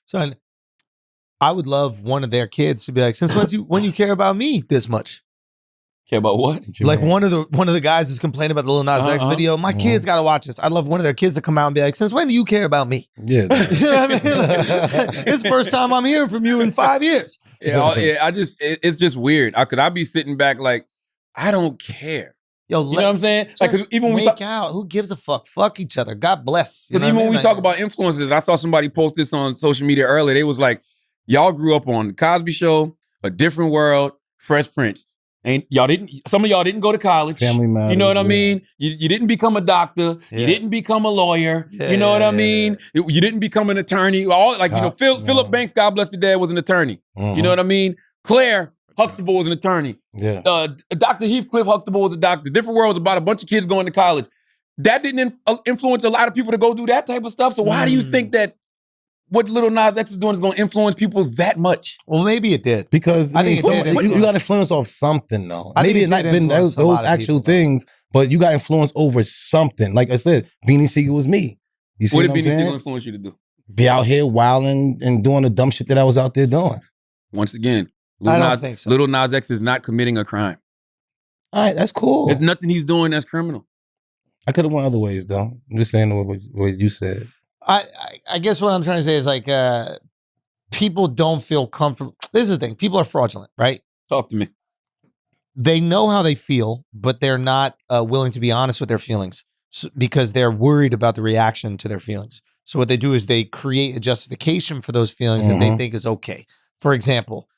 So I would love one of their kids to be like, since when you care about me this much? Care about what? Like one of the guys is complaining about the Lil Nas X video. My kids got to watch this. I'd love one of their kids to come out and be like, since when do you care about me? Yeah. You know what I mean? Like, it's the first time I'm hearing from you in 5 years. It's just weird. I'd be sitting back like, I don't care. Yo, you know what I'm saying? Like, even when wake out. Who gives a fuck? Fuck each other. God bless. But even when we talk about influencers, I saw somebody post this on social media earlier. They was like, y'all grew up on The Cosby Show, A Different World, Fresh Prince. And some of y'all didn't go to college. Family Matters. You know what I mean? You didn't become a doctor. Yeah. You didn't become a lawyer. Yeah, you know what I mean? You didn't become an attorney. Philip Banks, God bless the dead, was an attorney. You know what I mean? Claire Huxtable was an attorney. Yeah. Dr. Heathcliff Huxtable was a doctor. Different World was about a bunch of kids going to college. That didn't influence a lot of people to go do that type of stuff. So why do you think that what Lil Nas X is doing is going to influence people that much? Well, maybe it did. Because I think you got influence off something, though. Maybe it's not been those actual things, but you got influence over something. Like I said, Beanie Siegel was me. You see what what did I'm Beanie saying? Siegel influence you to do? Be out here wilding and doing the dumb shit that I was out there doing. Once again, I don't think so. Lil Nas X is not committing a crime. All right, that's cool. There's nothing he's doing that's criminal. I could have went other ways, though. I'm just saying what you said. I guess what I'm trying to say is like people don't feel comfortable. This is the thing. People are fraudulent, right? Talk to me. They know how they feel, but they're not willing to be honest with their feelings because they're worried about the reaction to their feelings. So what they do is they create a justification for those feelings that they think is okay. For example,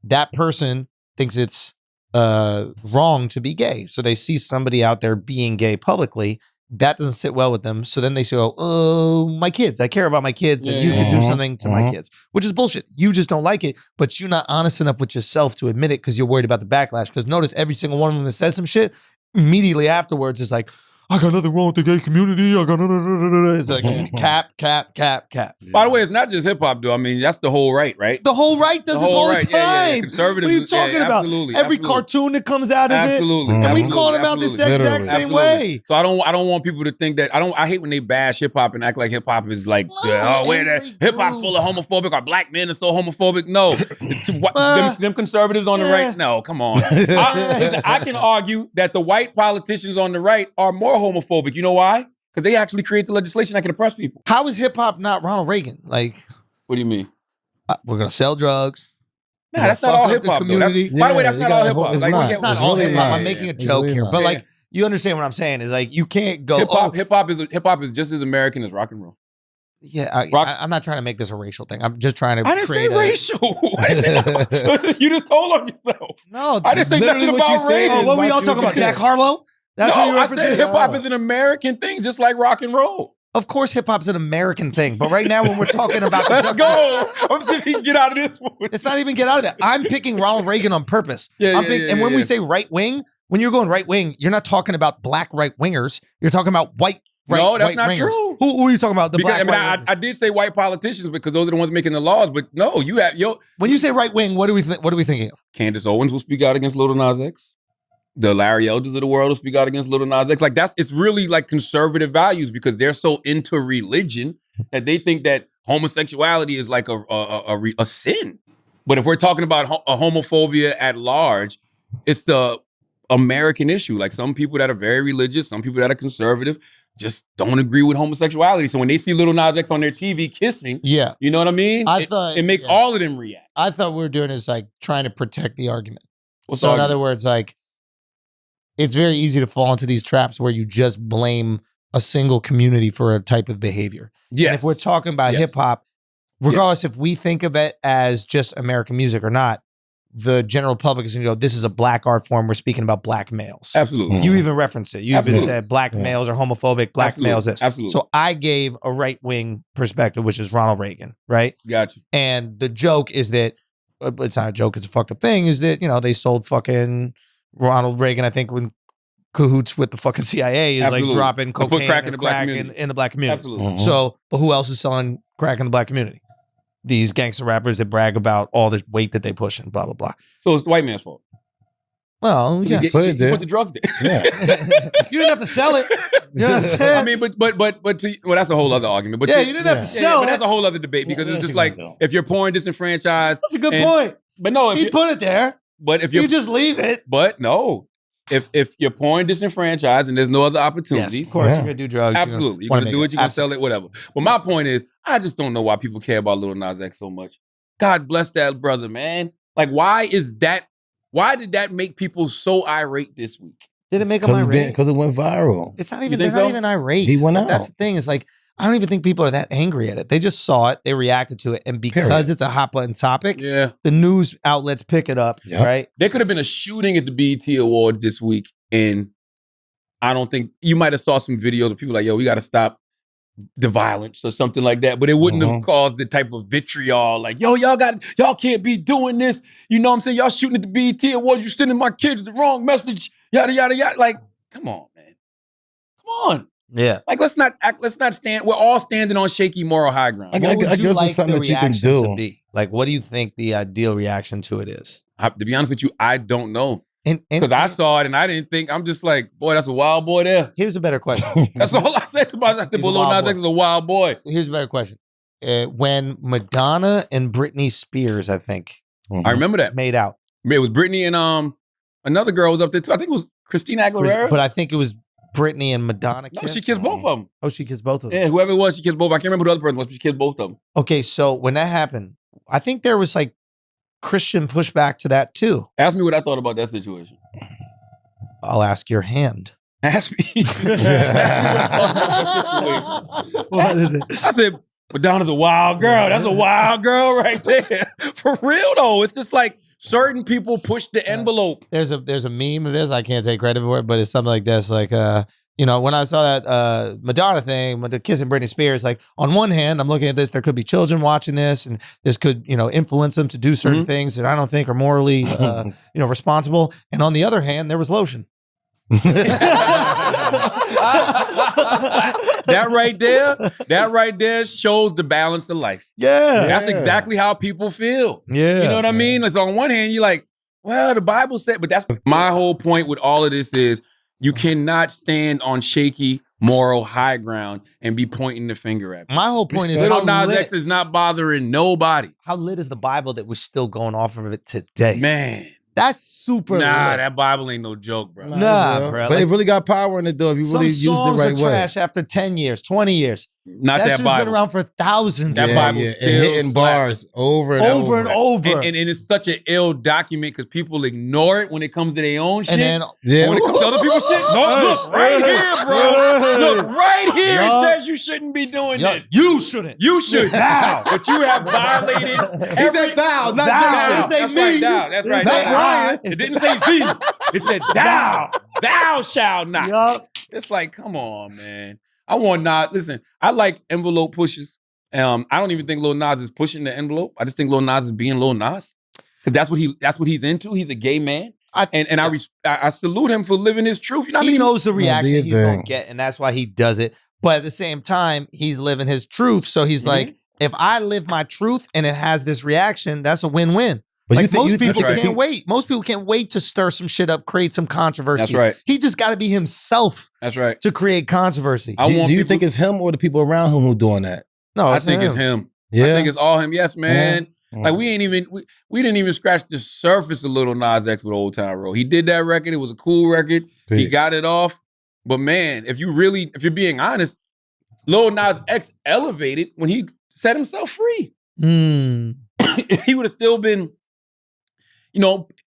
that person thinks it's wrong to be gay. So they see somebody out there being gay publicly. That doesn't sit well with them. So then they say, oh, my kids. I care about my kids and you can do something to my kids, which is bullshit. You just don't like it, but you're not honest enough with yourself to admit it because you're worried about the backlash. Because notice every single one of them that says some shit, immediately afterwards is like, I got nothing wrong with the gay community. I got nothing. It's like cap. By the way, it's not just hip hop, though. I mean, that's the whole right? The whole right does this all the time. Yeah. Conservatives. What are you talking about? Every cartoon that comes out is it? And we calling them out this exact same way. So I don't want people to think that I hate when they bash hip hop and act like hip hop is like hip hop's full of homophobic or black men are so homophobic. No, them conservatives on the right. No, come on. Listen, I can argue that the white politicians on the right are more homophobic. You know why? Because they actually create the legislation that can oppress people. How is hip hop not Ronald Reagan? Like, what do you mean? We're gonna sell drugs. Nah, that's not all hip hop. By the way, that's not all hip hop. It's not all hip hop. I'm making a joke here, but like, you understand what I'm saying? Is like you can't go. Hip hop is just as American as rock and roll. Yeah, I'm not trying to make this a racial thing. I'm just trying to. I didn't say racial. You just told on yourself. No, I didn't say nothing about race. What were y'all talking about? Jack Harlow? That's no, I said hip hop is an American thing, just like rock and roll. Of course, hip hop's an American thing, but right now when we're talking about let's go, I'm thinking get out of this one. It's not even get out of that. I'm picking Ronald Reagan on purpose. And when we say right wing, when you're going right wing, you're not talking about black right wingers. You're talking about white. Right, no, that's right not wingers. true. Who are you talking about? The black. I did say white politicians because those are the ones making the laws. But no, you have When you say right wing, what are we thinking of? Candace Owens will speak out against Lil Nas X. The Larry Elders of the world will speak out against Lil Nas X. Like it's really like conservative values because they're so into religion that they think that homosexuality is like a sin. But if we're talking about a homophobia at large, it's the American issue. Like some people that are very religious, some people that are conservative, just don't agree with homosexuality. So when they see Lil Nas X on their TV kissing, you know what I mean? It makes all of them react. I thought what we were doing is like trying to protect the argument. So in other words, like it's very easy to fall into these traps where you just blame a single community for a type of behavior. Yes. And if we're talking about hip hop, regardless if we think of it as just American music or not, the general public is going to go, this is a black art form. We're speaking about black males. Absolutely. You even referenced it. You even said black males are homophobic, black males this. Absolutely. So I gave a right-wing perspective, which is Ronald Reagan, right? Gotcha. And the joke is that, it's not a joke, it's a fucked up thing, is that, they sold fucking Ronald Reagan, I think, when cahoots with the fucking CIA is like dropping cocaine crack in and the black crack in the black community. Absolutely. So, but who else is selling crack in the black community? These gangster rappers that brag about all the weight that they push and blah, blah, blah. So it's the white man's fault. Well, yeah. You put the drugs there. Yeah. You didn't have to sell it. You know what I'm saying? I mean, well, that's a whole other argument. But yeah, you didn't have to sell but it. that's a whole other debate because it's just like if you're pouring disenfranchised. That's a good point. But no, if he put it there. But if you just leave it. But no. If you're pouring disenfranchised and there's no other opportunities, yes, of course you're gonna do drugs. Absolutely, you're gonna do it. You're gonna sell it, whatever. But my point is, I just don't know why people care about Lil Nas X so much. God bless that brother, man. Like, why did that make people so irate this week? Did it make them irate? Because it went viral. It's not even. They're not even irate. He went out. That's the thing. Is like I don't even think people are that angry at it. They just saw it, they reacted to it, and because it's a hot button topic, the news outlets pick it up. Right? There could have been a shooting at the BET Awards this week, and I don't think you might have saw some videos of people like, "Yo, we got to stop the violence" or something like that. But it wouldn't have caused the type of vitriol like, "Yo, y'all can't be doing this." You know what I'm saying? Y'all shooting at the BET Awards. You're sending my kids the wrong message. Yada yada yada. Like, come on, man. Come on. Yeah. Like, let's not stand. We're all standing on shaky moral high ground. I guess it's something that you can do. Like, what do you think the ideal reaction to it is? To be honest with you, I don't know. Because I saw it and I didn't think, I'm just like, boy, that's a wild boy there. Here's a better question. That's all I said about that. Lil Nas X is a wild boy. Here's a better question. When Madonna and Britney Spears, I think. I remember that. Made out. It was Britney and another girl was up there too. I think it was Christina Aguilera. But I think it was Britney and Madonna kissed? No, she kissed both of them. Oh, she kissed both of them? Yeah, whoever it was, she kissed both. I can't remember who the other person was, but she kissed both of them. Okay, so when that happened, I think there was like Christian pushback to that too. Ask me what I thought about that situation. I'll ask your hand. Ask me. What is it? I said, Madonna's a wild girl. That's a wild girl right there. For real though, it's just like certain people push the envelope. There's a meme of this. I can't take credit for it, but it's something like this. Like, when I saw that Madonna thing, with the kissing Britney Spears, like on one hand, I'm looking at this, there could be children watching this, and this could, influence them to do certain things that I don't think are morally, responsible. And on the other hand, there was lotion. That right there shows the balance of life. Yeah. That's exactly how people feel. Yeah. You know what I mean? Like, so on one hand, you're like, well, the Bible said, but that's my whole point with all of this is you cannot stand on shaky moral high ground and be pointing the finger at me. My whole point is Lil Nas X is not bothering nobody. How lit is the Bible that we're still going off of it today? Man. That's super lit. That Bible ain't no joke, bro. Nah, bro. But it really got power in it, though, if you really used it the right way. Trash after 10 years, 20 years. Not that Bible. That's been around for thousands. That Bible still and hitting bars over and over. And it's such an ill document because people ignore it when it comes to their own shit. And then, when it comes to other people's shit, look right here, bro. Look right here. It says you shouldn't be doing this. You shouldn't. You should. Thou. But you have violated. He said thou, not thou. That's right, thou. That's right. Not Ryan. It didn't say thee. It said thou. Thou shalt not. Yup. It's like, come on, man. I want Nas. Listen, I like envelope pushes. I don't even think Lil Nas is pushing the envelope. I just think Lil Nas is being Lil Nas because that's what he's into. He's a gay man, I salute him for living his truth. You know what I mean? He knows the reaction he's gonna get, and that's why he does it. But at the same time, he's living his truth. So he's like, if I live my truth and it has this reaction, that's a win-win. But like most people can't wait. Most people can't wait to stir some shit up, create some controversy. That's right. He just got to be himself. That's right. To create controversy. Do you think it's him or the people around him who doing that? No, I think it's him. Yeah. I think it's all him. Yes, man. Like we didn't even scratch the surface of Lil Nas X with Old Town Road. He did that record. It was a cool record. Peace. He got it off. But man, if you're being honest, Lil Nas X elevated when he set himself free. If he would have still been,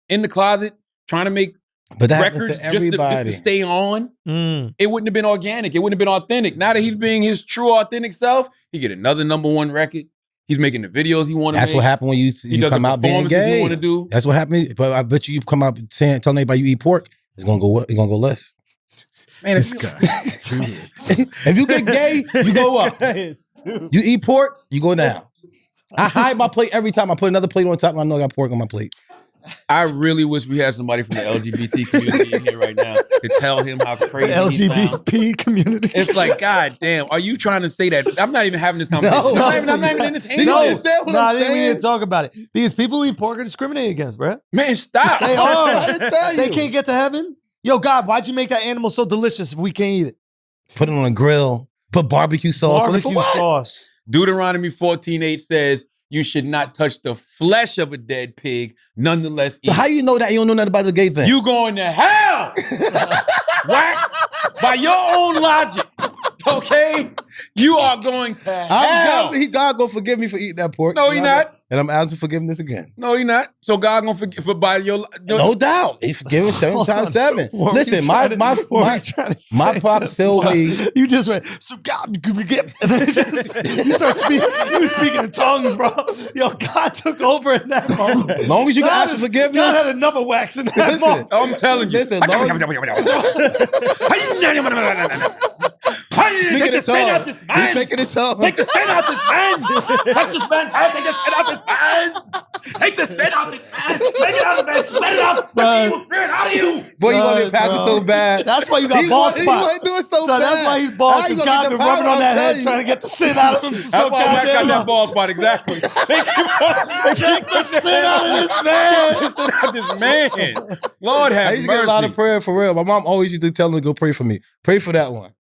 in the closet trying to make records just to stay on, it wouldn't have been organic. It wouldn't have been authentic. Now that he's being his true authentic self, he get another #1 record. He's making the videos he want to make. That's what happened when you come out being gay. You want to do. That's what happened. But I bet you come out telling everybody you eat pork, it's gonna go less. Man, this guy. If you get gay, you go up. You eat pork, you go down. I hide my plate every time. I put another plate on top and I know I got pork on my plate. I really wish we had somebody from the LGBT community in here right now to tell him how crazy he sounds. LGBT community. It's like, God damn, are you trying to say that? I'm not even having this conversation. I'm not even entertaining. No, I think we need to talk about it. Because people who eat pork are discriminated against, bro. Man, stop. They are. They can't get to heaven. Yo, God, why'd you make that animal so delicious if we can't eat it? Put it on a grill. Put barbecue sauce on it. Barbecue sauce. Deuteronomy 14:8 says, you should not touch the flesh of a dead pig, nonetheless eat. So how you know that? You don't know nothing about the gay thing. You going to hell, Wax, by your own logic, okay? You are going to hell. God gonna forgive me for eating that pork. No, he not. And I'm asking forgiveness again. No, he not. So God gonna forgive for by your... No doubt. He forgiven 7 times 7. Listen, my pops told me... You just went, so God, and then you start speaking, you were speaking in tongues, bro. Yo, God took over in that moment. As long as you can ask for forgiveness... God had enough of wax in that moment. I'm telling you. Listen, Speaking of tongues. He's speaking in tongues. Take the sin out this man. Touch this man. Take the sin out this man. Take the sin out this man. Take it out of this man. Let it out. Let the evil spirit out of you. Boy, you want to be pastor so bad. That's why you got bald spot. He want to do it so bad. That's why he's bald. Because God been rubbing on that head trying to get the sin out of him. That's why I got that bald spot, exactly. Take the sin out of this man. Take the sin out of this man. Lord have mercy. I used to get a lot of prayer for real. My mom always used to tell me to go pray for me. Pray for that one.